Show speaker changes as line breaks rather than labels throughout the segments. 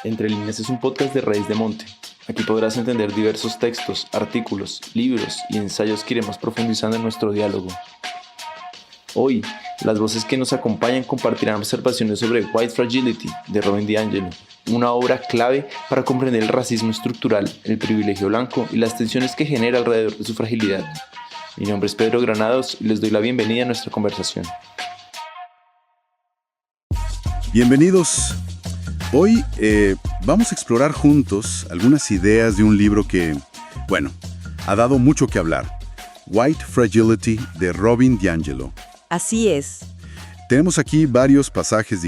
Entre líneas es un podcast de Raíz de Monte. Aquí podrás entender diversos textos, artículos, libros y ensayos que iremos profundizando en nuestro diálogo. Hoy, las voces que nos acompañan compartirán observaciones sobre White Fragility de Robin DiAngelo, una obra clave para comprender el racismo estructural, el privilegio blanco y las tensiones que genera alrededor de su fragilidad. Mi nombre es Pedro Granados y les doy la bienvenida a nuestra conversación.
Bienvenidos. Hoy vamos a explorar juntos algunas ideas de un libro que, ha dado mucho que hablar. White Fragility de Robin DiAngelo.
Así es.
Tenemos aquí varios pasajes,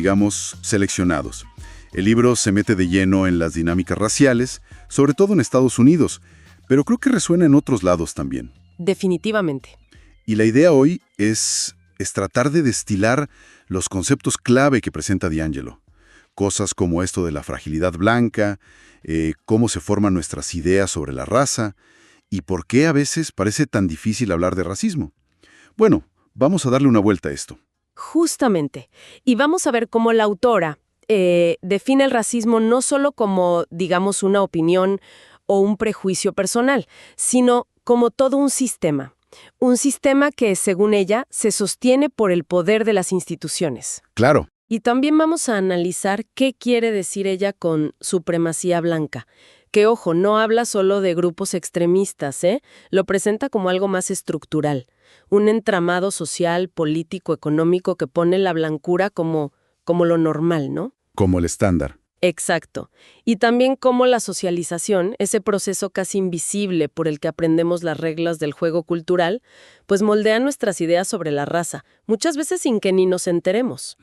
seleccionados. El libro se mete de lleno en las dinámicas raciales, sobre todo en Estados Unidos, pero creo que resuena en otros lados también.
Definitivamente.
Y la idea hoy es tratar de destilar los conceptos clave que presenta DiAngelo. Cosas como esto de la fragilidad blanca, cómo se forman nuestras ideas sobre la raza y por qué a veces parece tan difícil hablar de racismo. Bueno, vamos a darle una vuelta a esto.
Justamente. Y vamos a ver cómo la autora define el racismo no solo como, una opinión o un prejuicio personal, sino como todo un sistema. Un sistema que, según ella, se sostiene por el poder de las instituciones.
Claro.
Y también vamos a analizar qué quiere decir ella con supremacía blanca. Que, ojo, no habla solo de grupos extremistas, Lo presenta como algo más estructural. Un entramado social, político, económico que pone la blancura como lo normal, ¿no?
Como el estándar.
Exacto. Y también como la socialización, ese proceso casi invisible por el que aprendemos las reglas del juego cultural, pues moldea nuestras ideas sobre la raza, muchas veces sin que ni nos enteremos.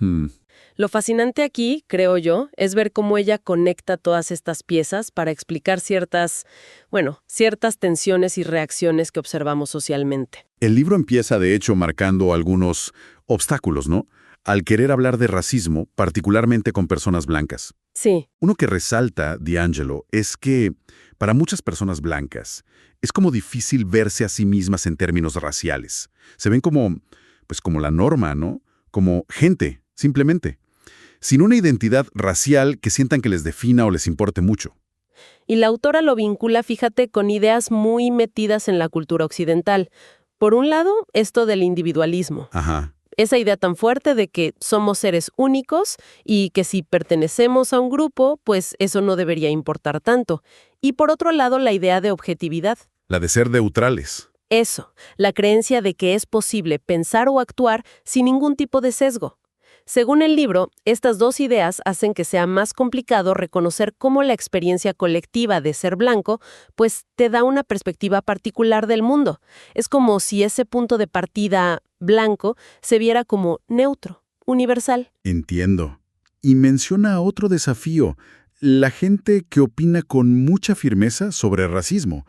Lo fascinante aquí, creo yo, es ver cómo ella conecta todas estas piezas para explicar ciertas tensiones y reacciones que observamos socialmente.
El libro empieza, de hecho, marcando algunos obstáculos, ¿no? Al querer hablar de racismo, particularmente con personas blancas.
Sí.
Uno que resalta DiAngelo es que, para muchas personas blancas, es como difícil verse a sí mismas en términos raciales. Se ven como la norma, ¿no? Como gente, simplemente. Sin una identidad racial que sientan que les defina o les importe mucho.
Y la autora lo vincula, fíjate, con ideas muy metidas en la cultura occidental. Por un lado, esto del individualismo.
Ajá.
Esa idea tan fuerte de que somos seres únicos y que si pertenecemos a un grupo, pues eso no debería importar tanto. Y por otro lado, la idea de objetividad.
La de ser neutrales.
Eso, la creencia de que es posible pensar o actuar sin ningún tipo de sesgo. Según el libro, estas dos ideas hacen que sea más complicado reconocer cómo la experiencia colectiva de ser blanco, pues te da una perspectiva particular del mundo. Es como si ese punto de partida blanco se viera como neutro, universal.
Entiendo. Y menciona otro desafío, la gente que opina con mucha firmeza sobre racismo,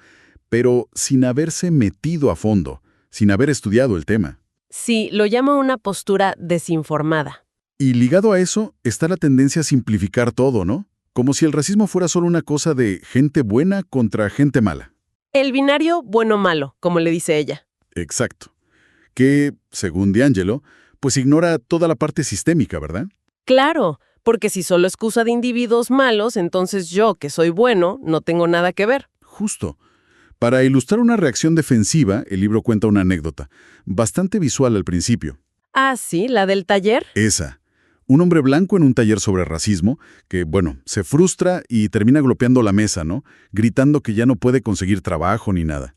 pero sin haberse metido a fondo, sin haber estudiado el tema.
Sí, lo llama una postura desinformada.
Y ligado a eso está la tendencia a simplificar todo, ¿no? Como si el racismo fuera solo una cosa de gente buena contra gente mala.
El binario bueno-malo, como le dice ella.
Exacto. Que, según DiAngelo, pues ignora toda la parte sistémica, ¿verdad?
Claro, porque si solo excusa de individuos malos, entonces yo, que soy bueno, no tengo nada que ver.
Justo. Para ilustrar una reacción defensiva, el libro cuenta una anécdota, bastante visual al principio.
Ah, sí, la del taller.
Esa. Un hombre blanco en un taller sobre racismo que, se frustra y termina golpeando la mesa, ¿no? Gritando que ya no puede conseguir trabajo ni nada.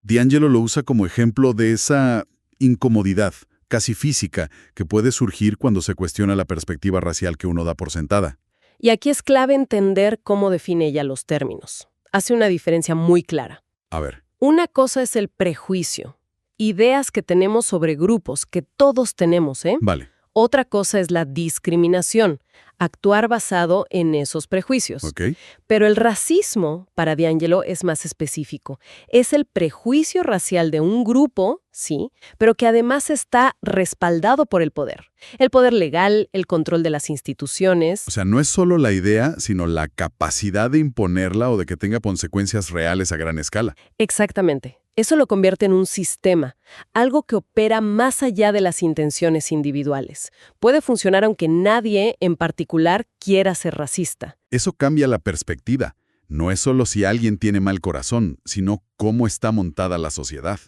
DiAngelo lo usa como ejemplo de esa incomodidad, casi física, que puede surgir cuando se cuestiona la perspectiva racial que uno da por sentada.
Y aquí es clave entender cómo define ella los términos. Hace una diferencia muy clara.
A ver.
Una cosa es el prejuicio, ideas que tenemos sobre grupos, que todos tenemos,
Vale.
Otra cosa es la discriminación, actuar basado en esos prejuicios.
Ok.
Pero el racismo, para DiAngelo, es más específico. Es el prejuicio racial de un grupo, sí, pero que además está respaldado por el poder. El poder legal, el control de las instituciones.
O sea, no es solo la idea, sino la capacidad de imponerla o de que tenga consecuencias reales a gran escala.
Exactamente. Eso lo convierte en un sistema, algo que opera más allá de las intenciones individuales. Puede funcionar aunque nadie en particular quiera ser racista.
Eso cambia la perspectiva. No es solo si alguien tiene mal corazón, sino cómo está montada la sociedad.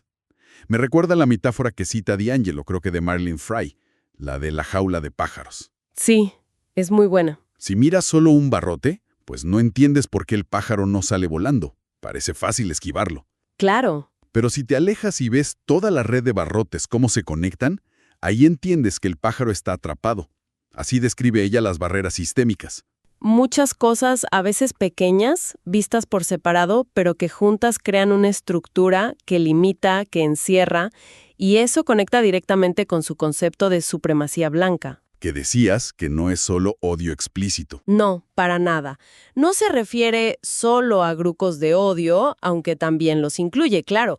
Me recuerda la metáfora que cita D'Angelo, creo que de Marlene Fry, la de la jaula de pájaros.
Sí, es muy buena.
Si miras solo un barrote, pues no entiendes por qué el pájaro no sale volando. Parece fácil esquivarlo.
Claro.
Pero si te alejas y ves toda la red de barrotes cómo se conectan, ahí entiendes que el pájaro está atrapado. Así describe ella las barreras sistémicas.
Muchas cosas, a veces pequeñas, vistas por separado, pero que juntas crean una estructura que limita, que encierra, y eso conecta directamente con su concepto de supremacía blanca.
Que decías que no es solo odio explícito.
No, para nada. No se refiere solo a grupos de odio, aunque también los incluye, claro.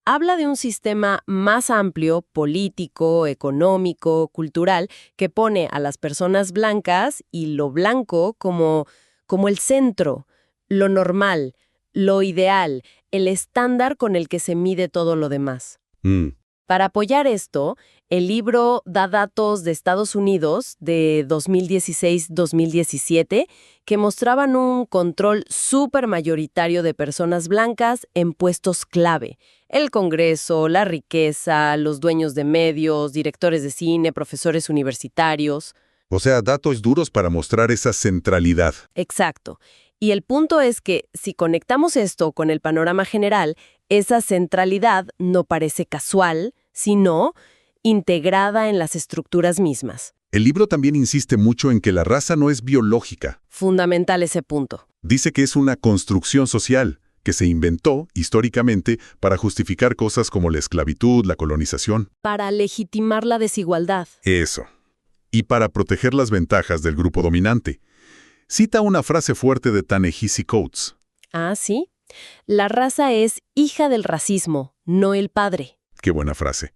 Habla de un sistema más amplio, político, económico, cultural, que pone a las personas blancas y lo blanco como el centro, lo normal, lo ideal, el estándar con el que se mide todo lo demás. Para apoyar esto, el libro da datos de Estados Unidos de 2016-2017 que mostraban un control supermayoritario de personas blancas en puestos clave. El Congreso, la riqueza, los dueños de medios, directores de cine, profesores universitarios.
O sea, datos duros para mostrar esa centralidad.
Exacto. Y el punto es que si conectamos esto con el panorama general, esa centralidad no parece casual, sino integrada en las estructuras mismas.
El libro también insiste mucho en que la raza no es biológica.
Fundamental ese punto.
Dice que es una construcción social que se inventó históricamente para justificar cosas como la esclavitud, la colonización.
Para legitimar la desigualdad.
Eso. Y para proteger las ventajas del grupo dominante. Cita una frase fuerte de Ta-Nehisi Coates.
Ah, ¿sí? La raza es hija del racismo, no el padre.
Qué buena frase.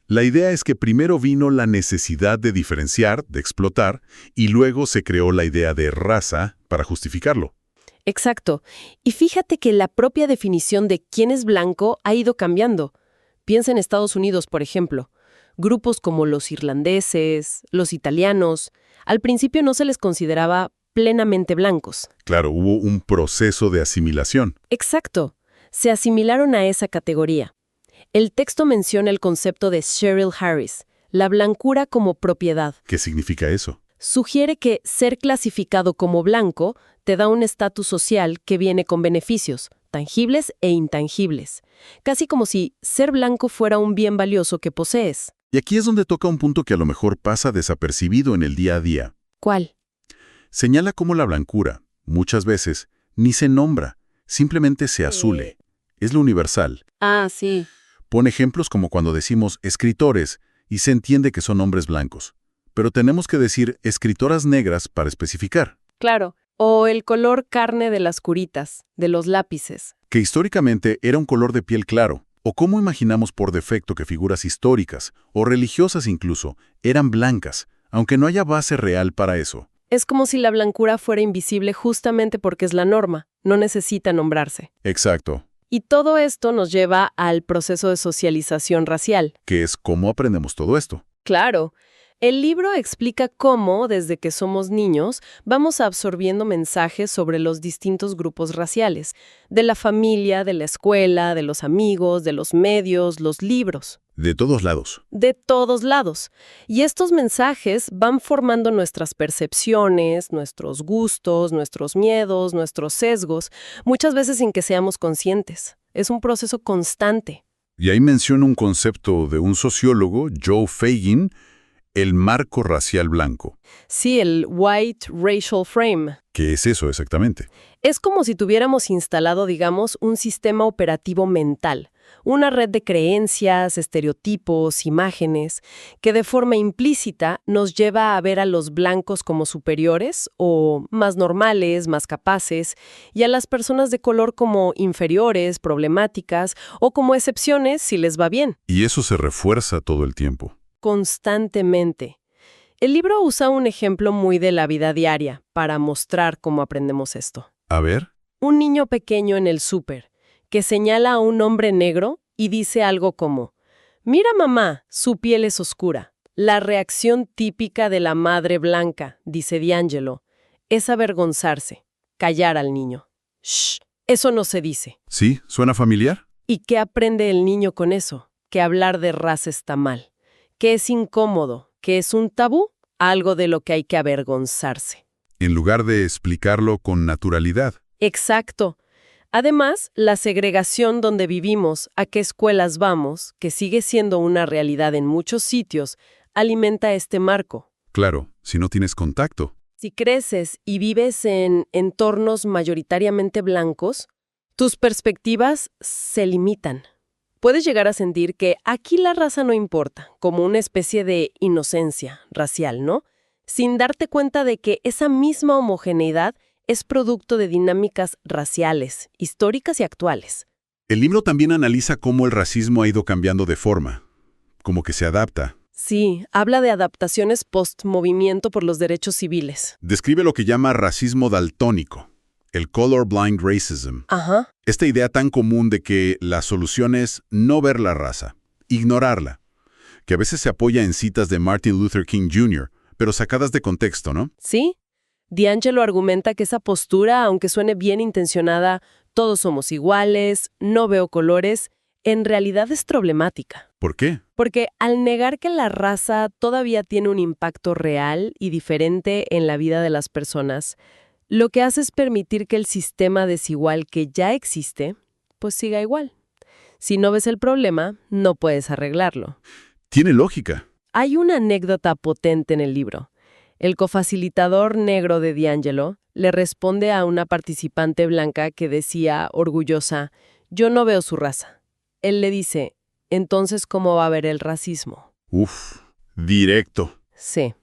La idea es que primero vino la necesidad de diferenciar, de explotar, y luego se creó la idea de raza para justificarlo.
Exacto. Y fíjate que la propia definición de quién es blanco ha ido cambiando. Piensa en Estados Unidos, por ejemplo. Grupos como los irlandeses, los italianos, al principio no se les consideraba plenamente blancos.
Claro, hubo un proceso de asimilación.
Exacto. Se asimilaron a esa categoría. El texto menciona el concepto de Cheryl Harris, la blancura como propiedad.
¿Qué significa eso?
Sugiere que ser clasificado como blanco te da un estatus social que viene con beneficios, tangibles e intangibles. Casi como si ser blanco fuera un bien valioso que posees.
Y aquí es donde toca un punto que a lo mejor pasa desapercibido en el día a día.
¿Cuál?
Señala cómo la blancura, muchas veces, ni se nombra, simplemente se asume. Es lo universal.
Ah, sí.
Pone ejemplos como cuando decimos escritores y se entiende que son hombres blancos. Pero tenemos que decir escritoras negras para especificar.
Claro. O el color carne de las curitas, de los lápices.
Que históricamente era un color de piel claro. O cómo imaginamos por defecto que figuras históricas, o religiosas incluso, eran blancas, aunque no haya base real para eso.
Es como si la blancura fuera invisible justamente porque es la norma, no necesita nombrarse.
Exacto.
Y todo esto nos lleva al proceso de socialización racial.
Que es cómo aprendemos todo esto.
Claro. El libro explica cómo, desde que somos niños, vamos absorbiendo mensajes sobre los distintos grupos raciales, de la familia, de la escuela, de los amigos, de los medios, los libros.
De todos lados.
De todos lados. Y estos mensajes van formando nuestras percepciones, nuestros gustos, nuestros miedos, nuestros sesgos, muchas veces sin que seamos conscientes. Es un proceso constante.
Y ahí menciona un concepto de un sociólogo, Joe Fagin, el marco racial blanco.
Sí, el White Racial Frame.
¿Qué es eso exactamente?
Es como si tuviéramos instalado, digamos, un sistema operativo mental, una red de creencias, estereotipos, imágenes, que de forma implícita nos lleva a ver a los blancos como superiores o más normales, más capaces, y a las personas de color como inferiores, problemáticas o como excepciones si les va bien.
Y eso se refuerza todo el tiempo.
Constantemente. El libro usa un ejemplo muy de la vida diaria para mostrar cómo aprendemos esto.
A ver.
Un niño pequeño en el súper, que señala a un hombre negro y dice algo como: «Mira, mamá, su piel es oscura». La reacción típica de la madre blanca, dice D'Angelo, es avergonzarse, callar al niño. «Shh, eso no se dice».
¿Sí? ¿Suena familiar?
¿Y qué aprende el niño con eso? Que hablar de raza está mal, que es incómodo, que es un tabú, algo de lo que hay que avergonzarse.
En lugar de explicarlo con naturalidad.
Exacto. Además, la segregación donde vivimos, a qué escuelas vamos, que sigue siendo una realidad en muchos sitios, alimenta este marco.
Claro, si no tienes contacto.
Si creces y vives en entornos mayoritariamente blancos, tus perspectivas se limitan. Puedes llegar a sentir que aquí la raza no importa, como una especie de inocencia racial, ¿no? Sin darte cuenta de que esa misma homogeneidad es producto de dinámicas raciales, históricas y actuales.
El libro también analiza cómo el racismo ha ido cambiando de forma, como que se adapta.
Sí, habla de adaptaciones post-movimiento por los derechos civiles.
Describe lo que llama racismo daltónico, el colorblind racism.
Ajá.
Esta idea tan común de que la solución es no ver la raza, ignorarla, que a veces se apoya en citas de Martin Luther King Jr., pero sacadas de contexto, ¿no?
Sí. D'Angelo argumenta que esa postura, aunque suene bien intencionada, todos somos iguales, no veo colores, en realidad es problemática.
¿Por qué?
Porque al negar que la raza todavía tiene un impacto real y diferente en la vida de las personas, lo que hace es permitir que el sistema desigual que ya existe, pues siga igual. Si no ves el problema, no puedes arreglarlo.
Tiene lógica.
Hay una anécdota potente en el libro. El cofacilitador negro de D'Angelo le responde a una participante blanca que decía, orgullosa, «Yo no veo su raza». Él le dice, «Entonces, ¿cómo va a ver el racismo?».
Uf, directo.
Sí.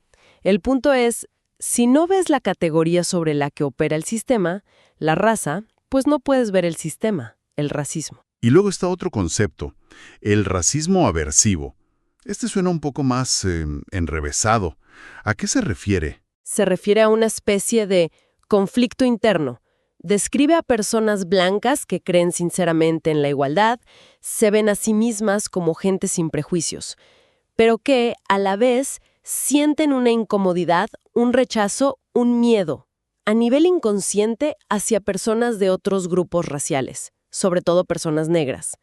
El punto es, si no ves la categoría sobre la que opera el sistema, la raza, pues no puedes ver el sistema, el racismo.
Y luego está otro concepto, el racismo aversivo. Este suena un poco más enrevesado. ¿A qué se refiere?
Se refiere a una especie de conflicto interno. Describe a personas blancas que creen sinceramente en la igualdad, se ven a sí mismas como gente sin prejuicios, pero que, a la vez, sienten una incomodidad, un rechazo, un miedo, a nivel inconsciente hacia personas de otros grupos raciales, sobre todo personas negras.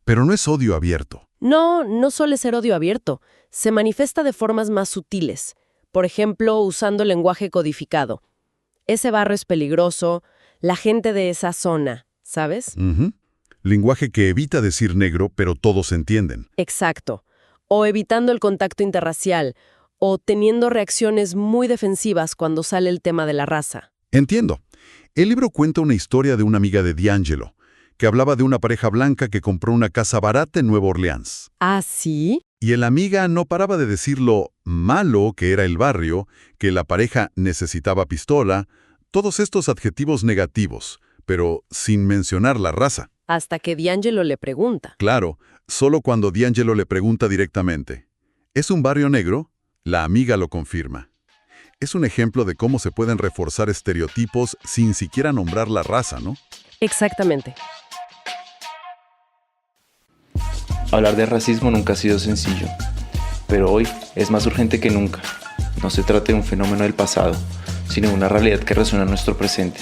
Pero no es odio abierto.
No, no suele ser odio abierto. Se manifiesta de formas más sutiles. Por ejemplo, usando lenguaje codificado. Ese barrio es peligroso, la gente de esa zona, ¿sabes?
Lenguaje que evita decir negro, pero todos entienden.
Exacto. O evitando el contacto interracial, o teniendo reacciones muy defensivas cuando sale el tema de la raza.
Entiendo. El libro cuenta una historia de una amiga de D'Angelo, que hablaba de una pareja blanca que compró una casa barata en Nueva Orleans.
¿Ah, sí?
Y la amiga no paraba de decir lo malo que era el barrio, que la pareja necesitaba pistola, todos estos adjetivos negativos, pero sin mencionar la raza.
Hasta que D'Angelo le pregunta.
Claro, solo cuando D'Angelo le pregunta directamente, ¿es un barrio negro? La amiga lo confirma. Es un ejemplo de cómo se pueden reforzar estereotipos sin siquiera nombrar la raza, ¿no?
Exactamente.
Hablar de racismo nunca ha sido sencillo, pero hoy es más urgente que nunca. No se trata de un fenómeno del pasado, sino de una realidad que resuena en nuestro presente.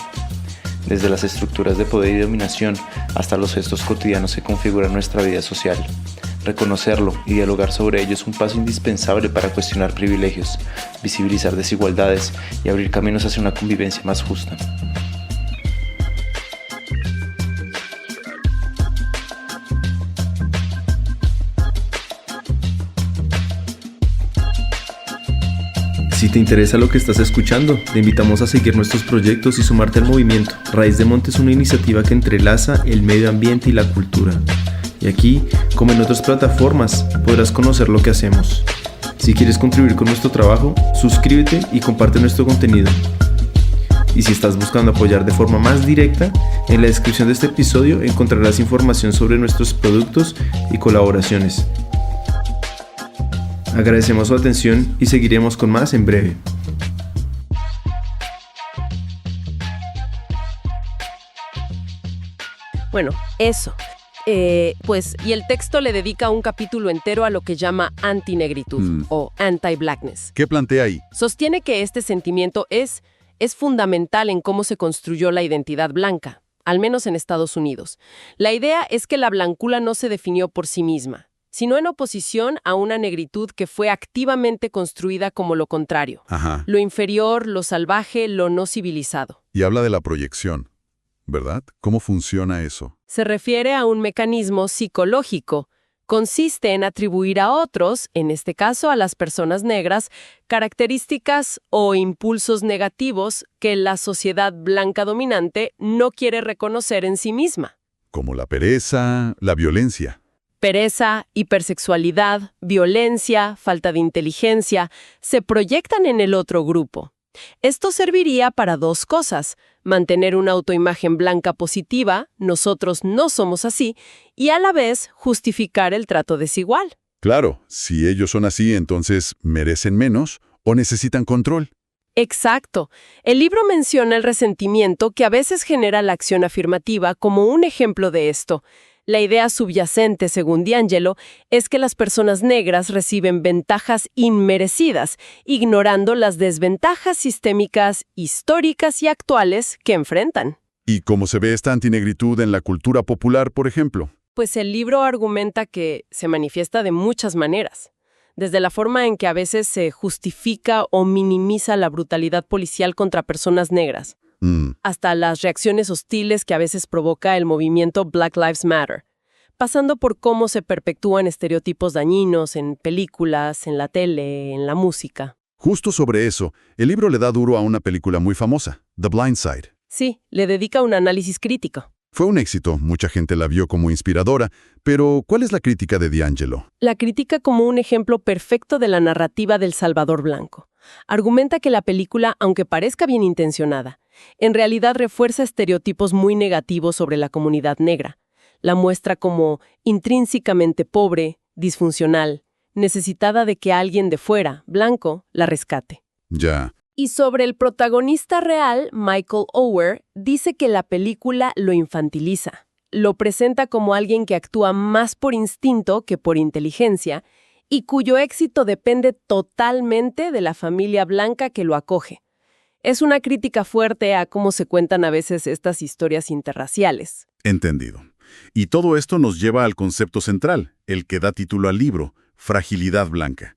Desde las estructuras de poder y dominación hasta los gestos cotidianos que configuran nuestra vida social. Reconocerlo y dialogar sobre ello es un paso indispensable para cuestionar privilegios, visibilizar desigualdades y abrir caminos hacia una convivencia más justa. Si te interesa lo que estás escuchando, te invitamos a seguir nuestros proyectos y sumarte al movimiento. Raíz de Monte es una iniciativa que entrelaza el medio ambiente y la cultura. Y aquí, como en otras plataformas, podrás conocer lo que hacemos. Si quieres contribuir con nuestro trabajo, suscríbete y comparte nuestro contenido. Y si estás buscando apoyar de forma más directa, en la descripción de este episodio encontrarás información sobre nuestros productos y colaboraciones. Agradecemos su atención y seguiremos con más en breve.
Bueno, eso. Y el texto le dedica un capítulo entero a lo que llama antinegritud o anti-blackness.
¿Qué plantea ahí?
Sostiene que este sentimiento es fundamental en cómo se construyó la identidad blanca, al menos en Estados Unidos. La idea es que la blancura no se definió por sí misma, sino en oposición a una negritud que fue activamente construida como lo contrario.
Ajá.
Lo inferior, lo salvaje, lo no civilizado.
Y habla de la proyección, ¿verdad? ¿Cómo funciona eso?
Se refiere a un mecanismo psicológico. Consiste en atribuir a otros, en este caso a las personas negras, características o impulsos negativos que la sociedad blanca dominante no quiere reconocer en sí misma.
Como la pereza, la violencia.
Pereza, hipersexualidad, violencia, falta de inteligencia, se proyectan en el otro grupo. Esto serviría para dos cosas: mantener una autoimagen blanca positiva, nosotros no somos así, y a la vez justificar el trato desigual.
Claro, si ellos son así, entonces ¿merecen menos o necesitan control?
Exacto. El libro menciona el resentimiento que a veces genera la acción afirmativa como un ejemplo de esto. La idea subyacente, según D'Angelo, es que las personas negras reciben ventajas inmerecidas, ignorando las desventajas sistémicas, históricas y actuales que enfrentan.
¿Y cómo se ve esta antinegritud en la cultura popular, por ejemplo?
Pues el libro argumenta que se manifiesta de muchas maneras. Desde la forma en que a veces se justifica o minimiza la brutalidad policial contra personas negras, hasta las reacciones hostiles que a veces provoca el movimiento Black Lives Matter, pasando por cómo se perpetúan estereotipos dañinos en películas, en la tele, en la música.
Justo sobre eso, el libro le da duro a una película muy famosa, The Blind Side.
Sí, le dedica un análisis crítico.
Fue un éxito, mucha gente la vio como inspiradora, pero ¿cuál es la crítica de D'Angelo?
La critica como un ejemplo perfecto de la narrativa del Salvador blanco. Argumenta que la película, aunque parezca bien intencionada, en realidad refuerza estereotipos muy negativos sobre la comunidad negra. La muestra como intrínsecamente pobre, disfuncional, necesitada de que alguien de fuera, blanco, la rescate.
Ya.
Y sobre el protagonista real, Michael Oher, dice que la película lo infantiliza. Lo presenta como alguien que actúa más por instinto que por inteligencia y cuyo éxito depende totalmente de la familia blanca que lo acoge. Es una crítica fuerte a cómo se cuentan a veces estas historias interraciales.
Entendido. Y todo esto nos lleva al concepto central, el que da título al libro, fragilidad blanca.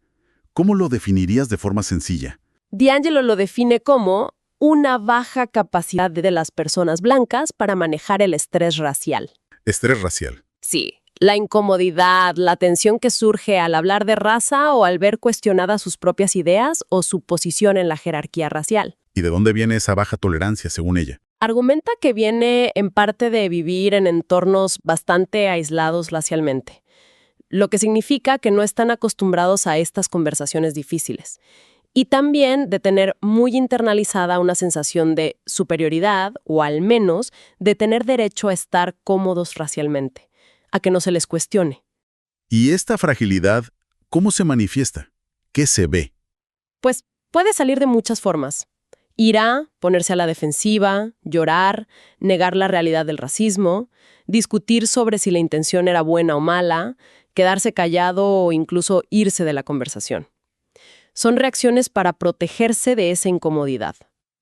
¿Cómo lo definirías de forma sencilla?
D'Angelo lo define como una baja capacidad de las personas blancas para manejar el estrés racial.
Estrés racial.
Sí, la incomodidad, la tensión que surge al hablar de raza o al ver cuestionadas sus propias ideas o su posición en la jerarquía racial.
¿Y de dónde viene esa baja tolerancia, según ella?
Argumenta que viene en parte de vivir en entornos bastante aislados racialmente, lo que significa que no están acostumbrados a estas conversaciones difíciles. Y también de tener muy internalizada una sensación de superioridad, o al menos de tener derecho a estar cómodos racialmente, a que no se les cuestione.
¿Y esta fragilidad, cómo se manifiesta? ¿Qué se ve?
Pues puede salir de muchas formas. Ira, ponerse a la defensiva, llorar, negar la realidad del racismo, discutir sobre si la intención era buena o mala, quedarse callado o incluso irse de la conversación. Son reacciones para protegerse de esa incomodidad.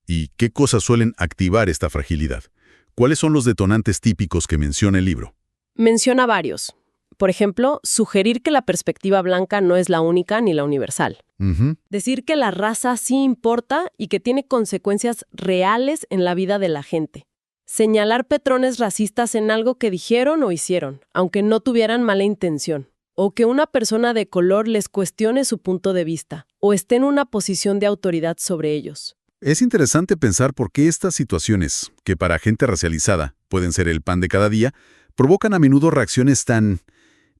¿Y qué cosas suelen activar esta fragilidad? ¿Cuáles son los detonantes típicos que menciona el libro?
Menciona varios. Por ejemplo, sugerir que la perspectiva blanca no es la única ni la universal. Decir que la raza sí importa y que tiene consecuencias reales en la vida de la gente. Señalar patrones racistas en algo que dijeron o hicieron, aunque no tuvieran mala intención. O que una persona de color les cuestione su punto de vista, o esté en una posición de autoridad sobre ellos.
Es interesante pensar por qué estas situaciones, que para gente racializada pueden ser el pan de cada día, provocan a menudo reacciones tan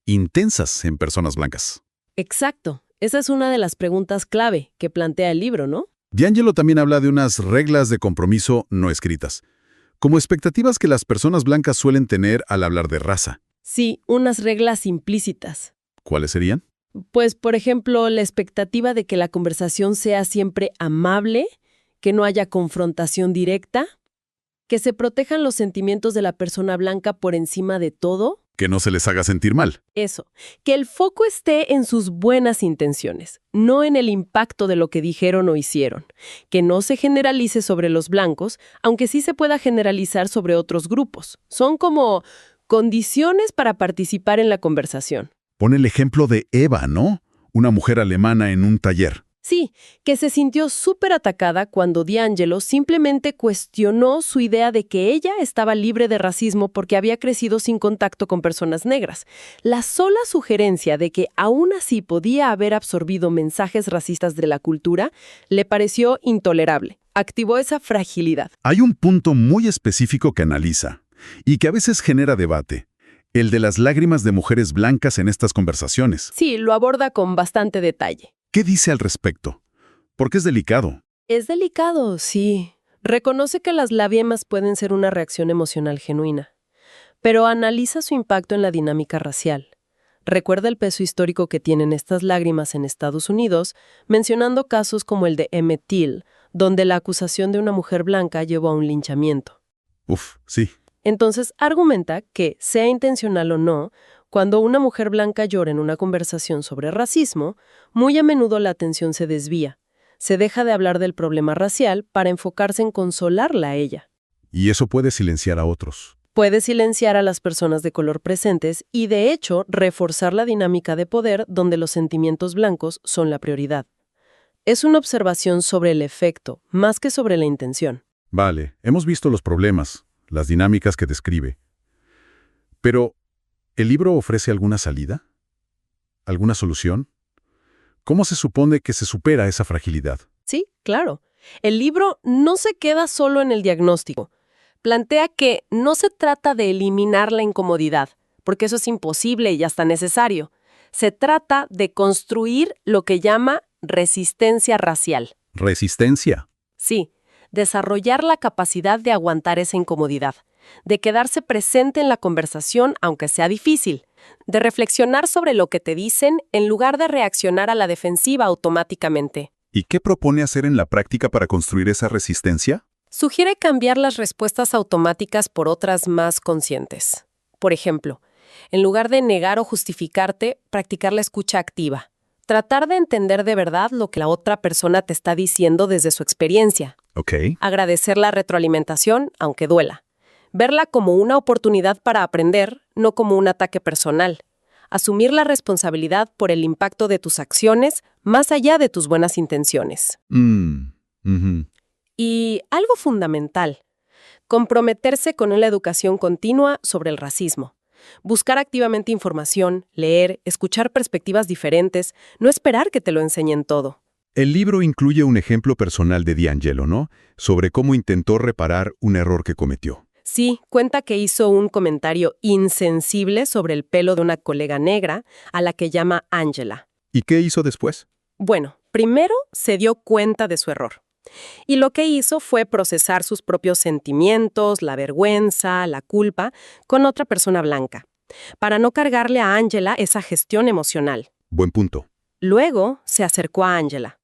intensas en personas blancas.
Exacto. Esa es una de las preguntas clave que plantea el libro, ¿no?
D'Angelo también habla de unas reglas de compromiso no escritas, como expectativas que las personas blancas suelen tener al hablar de raza.
Sí, unas reglas implícitas.
¿Cuáles serían?
Pues, por ejemplo, la expectativa de que la conversación sea siempre amable, que no haya confrontación directa. Que se protejan los sentimientos de la persona blanca por encima de todo.
Que no se les haga sentir mal.
Eso, que el foco esté en sus buenas intenciones, no en el impacto de lo que dijeron o hicieron. Que no se generalice sobre los blancos, aunque sí se pueda generalizar sobre otros grupos. Son como condiciones para participar en la conversación.
Pon el ejemplo de Eva, ¿no? Una mujer alemana en un taller.
Sí, que se sintió súper atacada cuando D'Angelo simplemente cuestionó su idea de que ella estaba libre de racismo porque había crecido sin contacto con personas negras. La sola sugerencia de que aún así podía haber absorbido mensajes racistas de la cultura le pareció intolerable. Activó esa fragilidad.
Hay un punto muy específico que analiza y que a veces genera debate. El de las lágrimas de mujeres blancas en estas conversaciones.
Sí, lo aborda con bastante detalle.
¿Qué dice al respecto? Porque es delicado.
Es delicado, sí. Reconoce que las lágrimas pueden ser una reacción emocional genuina, pero analiza su impacto en la dinámica racial. Recuerda el peso histórico que tienen estas lágrimas en Estados Unidos, mencionando casos como el de Emmett Till, donde la acusación de una mujer blanca llevó a un linchamiento.
Sí.
Entonces argumenta que, sea intencional o no, cuando una mujer blanca llora en una conversación sobre racismo, muy a menudo la atención se desvía. Se deja de hablar del problema racial para enfocarse en consolarla a ella.
Y eso puede silenciar a otros.
Puede silenciar a las personas de color presentes y, de hecho, reforzar la dinámica de poder donde los sentimientos blancos son la prioridad. Es una observación sobre el efecto, más que sobre la intención.
Vale, hemos visto los problemas, las dinámicas que describe. Pero, ¿el libro ofrece alguna salida? ¿Alguna solución? ¿Cómo se supone que se supera esa fragilidad?
Sí, claro. El libro no se queda solo en el diagnóstico. Plantea que no se trata de eliminar la incomodidad, porque eso es imposible y hasta necesario. Se trata de construir lo que llama resistencia racial.
¿Resistencia?
Sí, desarrollar la capacidad de aguantar esa incomodidad, de quedarse presente en la conversación aunque sea difícil, de reflexionar sobre lo que te dicen en lugar de reaccionar a la defensiva automáticamente.
¿Y qué propone hacer en la práctica para construir esa resistencia?
Sugiere cambiar las respuestas automáticas por otras más conscientes. Por ejemplo, en lugar de negar o justificarte, practicar la escucha activa. Tratar de entender de verdad lo que la otra persona te está diciendo desde su experiencia.
Ok.
Agradecer la retroalimentación, aunque duela. Verla como una oportunidad para aprender, no como un ataque personal. Asumir la responsabilidad por el impacto de tus acciones, más allá de tus buenas intenciones. Y algo fundamental, comprometerse con la educación continua sobre el racismo. Buscar activamente información, leer, escuchar perspectivas diferentes, no esperar que te lo enseñen todo.
El libro incluye un ejemplo personal de D'Angelo, ¿no? Sobre cómo intentó reparar un error que cometió.
Sí, cuenta que hizo un comentario insensible sobre el pelo de una colega negra, a la que llama Angela.
¿Y qué hizo después?
Bueno, primero se dio cuenta de su error. Y lo que hizo fue procesar sus propios sentimientos, la vergüenza, la culpa, con otra persona blanca, para no cargarle a Angela esa gestión emocional.
Buen punto.
Luego se acercó a Angela.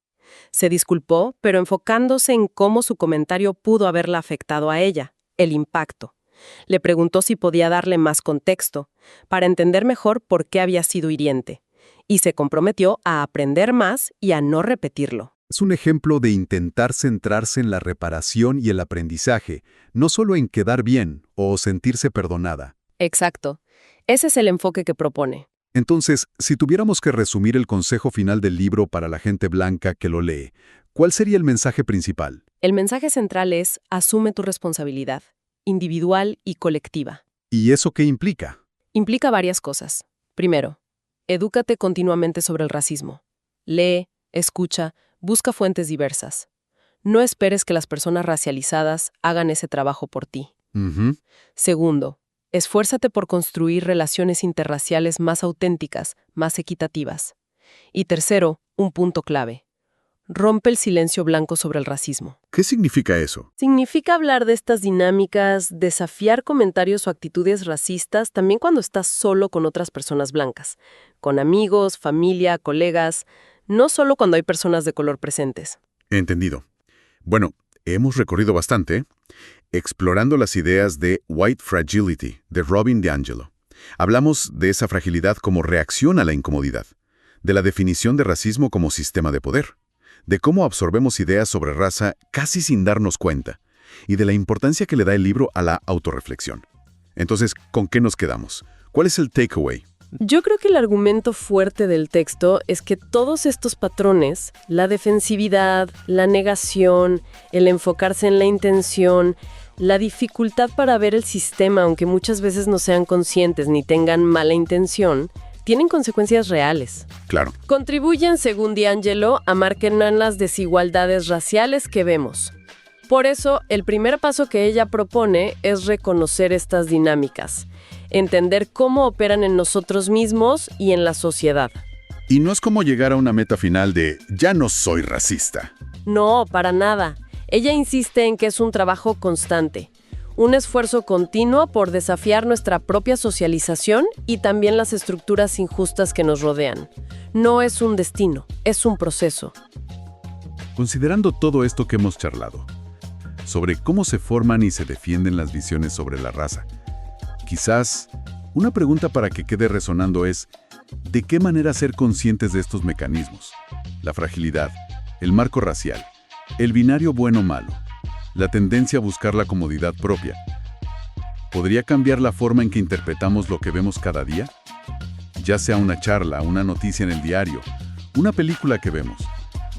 Se disculpó, pero enfocándose en cómo su comentario pudo haberla afectado a ella, el impacto. Le preguntó si podía darle más contexto, para entender mejor por qué había sido hiriente, y se comprometió a aprender más y a no repetirlo.
Es un ejemplo de intentar centrarse en la reparación y el aprendizaje, no solo en quedar bien o sentirse perdonada.
Exacto. Ese es el enfoque que propone.
Entonces, si tuviéramos que resumir el consejo final del libro para la gente blanca que lo lee, ¿cuál sería el mensaje principal?
El mensaje central es: asume tu responsabilidad, individual y colectiva.
¿Y eso qué implica?
Implica varias cosas. Primero, edúcate continuamente sobre el racismo. Lee, escucha, busca fuentes diversas. No esperes que las personas racializadas hagan ese trabajo por ti. Segundo, esfuérzate por construir relaciones interraciales más auténticas, más equitativas. Y tercero, un punto clave: rompe el silencio blanco sobre el racismo.
¿Qué significa eso?
Significa hablar de estas dinámicas, desafiar comentarios o actitudes racistas también cuando estás solo con otras personas blancas, con amigos, familia, colegas, no solo cuando hay personas de color presentes.
Entendido. Bueno, hemos recorrido bastante. explorando las ideas de White Fragility, de Robin DiAngelo. Hablamos de esa fragilidad como reacción a la incomodidad, de la definición de racismo como sistema de poder, de cómo absorbemos ideas sobre raza casi sin darnos cuenta, y de la importancia que le da el libro a la autorreflexión. Entonces, ¿con qué nos quedamos? ¿Cuál es el takeaway?
Yo creo que el argumento fuerte del texto es que todos estos patrones, la defensividad, la negación, el enfocarse en la intención, la dificultad para ver el sistema, aunque muchas veces no sean conscientes ni tengan mala intención, tienen consecuencias reales.
Claro.
Contribuyen, según DiAngelo, a marcar las desigualdades raciales que vemos. Por eso, el primer paso que ella propone es reconocer estas dinámicas, entender cómo operan en nosotros mismos y en la sociedad.
Y no es como llegar a una meta final de «ya no soy racista».
No, para nada. Ella insiste en que es un trabajo constante, un esfuerzo continuo por desafiar nuestra propia socialización y también las estructuras injustas que nos rodean. No es un destino, es un proceso.
Considerando todo esto que hemos charlado, sobre cómo se forman y se defienden las visiones sobre la raza, quizás una pregunta para que quede resonando es ¿de qué manera ser conscientes de estos mecanismos? La fragilidad, el marco racial, el binario bueno-malo, la tendencia a buscar la comodidad propia. ¿Podría cambiar la forma en que interpretamos lo que vemos cada día? Ya sea una charla, una noticia en el diario, una película que vemos.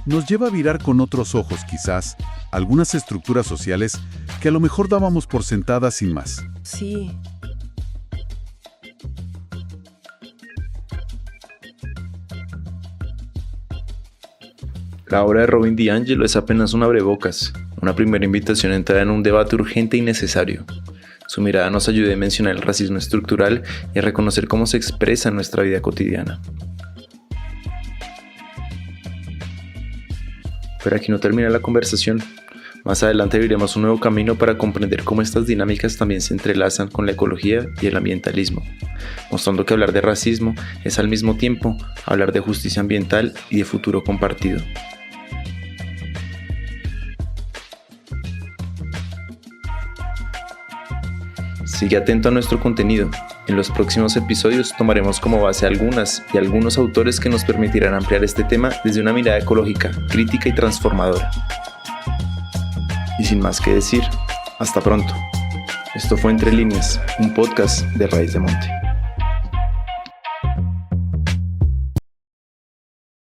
Nos lleva a virar con otros ojos, quizás, algunas estructuras sociales que a lo mejor dábamos por sentadas sin más.
Sí.
La obra de Robin DiAngelo es apenas un abrebocas, una primera invitación a entrar en un debate urgente y necesario. Su mirada nos ayuda a mencionar el racismo estructural y a reconocer cómo se expresa en nuestra vida cotidiana. Pero aquí no termina la conversación. Más adelante abriremos un nuevo camino para comprender cómo estas dinámicas también se entrelazan con la ecología y el ambientalismo, mostrando que hablar de racismo es al mismo tiempo hablar de justicia ambiental y de futuro compartido. Sigue atento a nuestro contenido. En los próximos episodios tomaremos como base algunos autores que nos permitirán ampliar este tema desde una mirada ecológica, crítica y transformadora. Y sin más que decir, hasta pronto. Esto fue Entre Líneas, un podcast de Raíz de Monte.